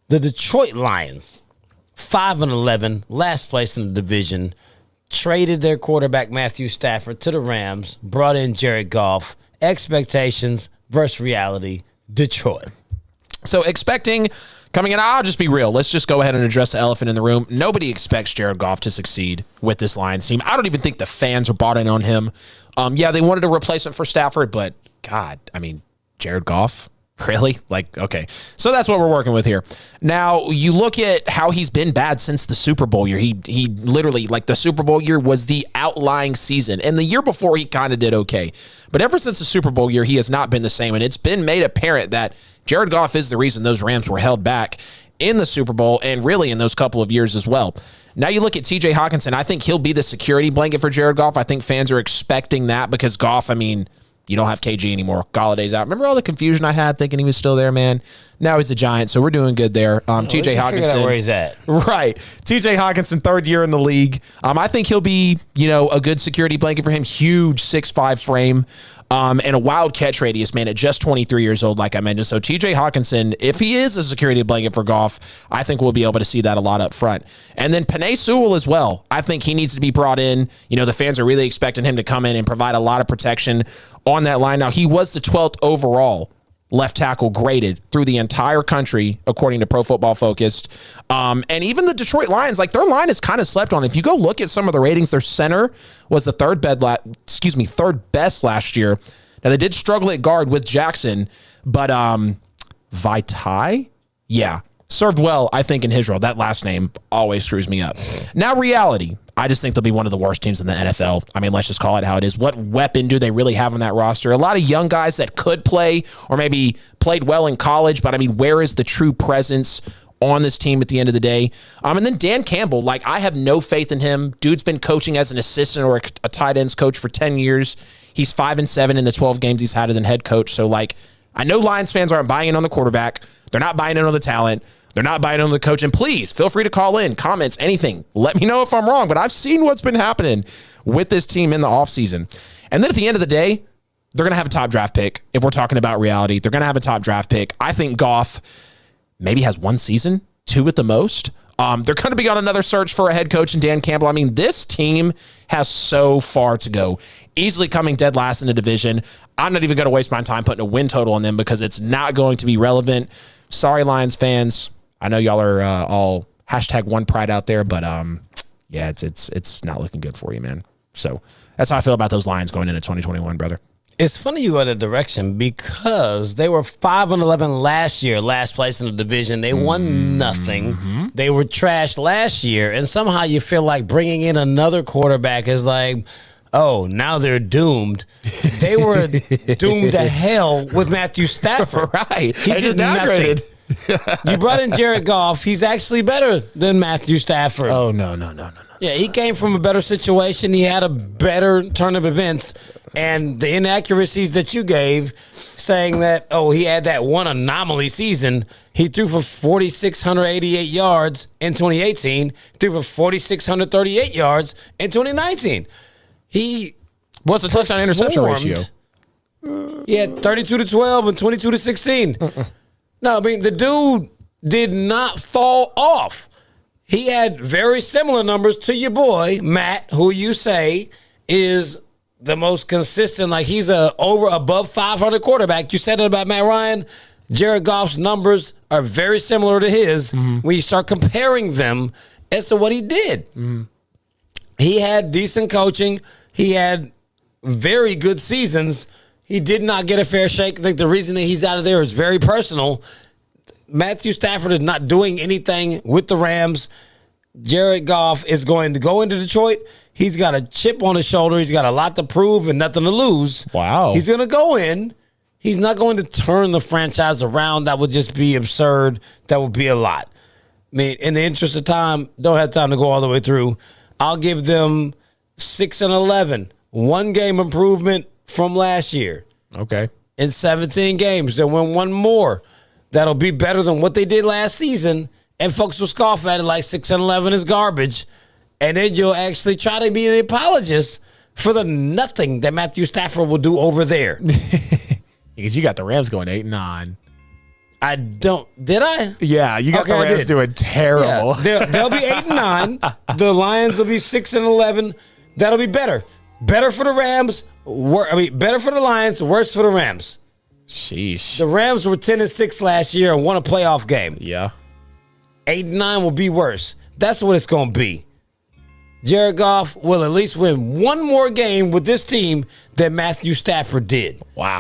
The Detroit Lions, 5-11, last place in the division, traded their quarterback Matthew Stafford to the Rams, brought in Jared Goff. Expectations versus reality, Detroit. So expecting coming in, I'll just be real. Let's just go ahead and address the elephant in the room. Nobody expects Jared Goff to succeed with this Lions team. I don't even think the fans are bought in on him. Yeah, they wanted a replacement for Stafford, but God, I mean, Jared Goff? Really? Like, okay. So that's what we're working with here. Now, you look at how he's been bad since the Super Bowl year. He literally, like, the Super Bowl year was the outlying season. And the year before, he kind of did okay. But ever since the Super Bowl year, he has not been the same. And it's been made apparent that Jared Goff is the reason those Rams were held back in the Super Bowl and really in those couple of years as well. Now you look at TJ Hockenson. I think he'll be the security blanket for Jared Goff. I think fans are expecting that because Goff, I mean, you don't have KG anymore. Galladay's out. Remember all the confusion I had thinking he was still there, man? Now he's a Giant, so we're doing good there. TJ Hockenson. Where he's at. Right. TJ Hockenson, third year in the league. I think he'll be, a good security blanket for him. Huge 6'5" frame. And a wild catch radius, man, at just 23 years old, like I mentioned. So TJ Hockenson, if he is a security blanket for Goff, I think we'll be able to see that a lot up front. And then Penei Sewell as well. I think he needs to be brought in. The fans are really expecting him to come in and provide a lot of protection on that line. Now, he was the 12th overall left tackle graded through the entire country, according to Pro Football Focus. And even the Detroit Lions, like their line is kind of slept on. If you go look at some of the ratings, their center was the third best last year. Now they did struggle at guard with Jackson, but Vaitai, yeah, served well, I think, in his role. That last name always screws me up. Now, reality. I just think they'll be one of the worst teams in the NFL. I mean, let's just call it how it is. What weapon do they really have on that roster? A lot of young guys that could play or maybe played well in college, but I mean, where is the true presence on this team at the end of the day? And then Dan Campbell, like, I have no faith in him. Dude's been coaching as an assistant or a tight ends coach for 10 years. He's 5-7 in the 12 games he's had as a head coach. So, like, I know Lions fans aren't buying in on the quarterback. They're not buying in on the talent. They're not buying on the coach. And please, feel free to call in, comments, anything. Let me know if I'm wrong. But I've seen what's been happening with this team in the offseason. And then at the end of the day, they're going to have a top draft pick. If we're talking about reality, they're going to have a top draft pick. I think Goff maybe has one season, two at the most. They're going to be on another search for a head coach in Dan Campbell. I mean, this team has so far to go. Easily coming dead last in the division. I'm not even going to waste my time putting a win total on them because it's not going to be relevant. Sorry, Lions fans. I know y'all are all #OnePride out there, but yeah, it's not looking good for you, man. So that's how I feel about those Lions going into 2021, brother. It's funny you go that direction because they were 5-11 last year, last place in the division. They won nothing. They were trashed last year, and somehow you feel like bringing in another quarterback is like, oh, now they're doomed. They were doomed to hell with Matthew Stafford. Right. He just downgraded. You brought in Jared Goff. He's actually better than Matthew Stafford. Oh, no. Yeah, he came from a better situation. He had a better turn of events. And the inaccuracies that you gave, saying that, he had that one anomaly season. He threw for 4,688 yards in 2018, threw for 4,638 yards in 2019. What's the touchdown interception ratio? He had 32-12 and 22-16. No, I mean, the dude did not fall off. He had very similar numbers to your boy, Matt, who you say is the most consistent. Like, he's above 500 quarterback. You said it about Matt Ryan. Jared Goff's numbers are very similar to his when you start comparing them as to what he did. He had decent coaching. He had very good seasons. He did not get a fair shake. I think the reason that he's out of there is very personal. Matthew Stafford is not doing anything with the Rams. Jared Goff is going to go into Detroit. He's got a chip on his shoulder. He's got a lot to prove and nothing to lose. Wow. He's going to go in. He's not going to turn the franchise around. That would just be absurd. That would be a lot. I mean, in the interest of time, don't have time to go all the way through. I'll give them 6-11. One game improvement from last year. Okay. In 17 games, they'll win one more. That'll be better than what they did last season. And folks will scoff at it like 6-11 is garbage. And then you'll actually try to be the apologist for the nothing that Matthew Stafford will do over there. Because you got the Rams going 8-9. I don't. Did I? Yeah, you got Okay, the I Rams did. doing terrible. Yeah, they'll be 8-9. The Lions will be 6-11. That'll be better. Better for the Rams. Better for the Lions. Worse for the Rams. Sheesh. The Rams were 10-6 last year and won a playoff game. Yeah. 8-9 will be worse. That's what it's going to be. Jared Goff will at least win one more game with this team than Matthew Stafford did. Wow.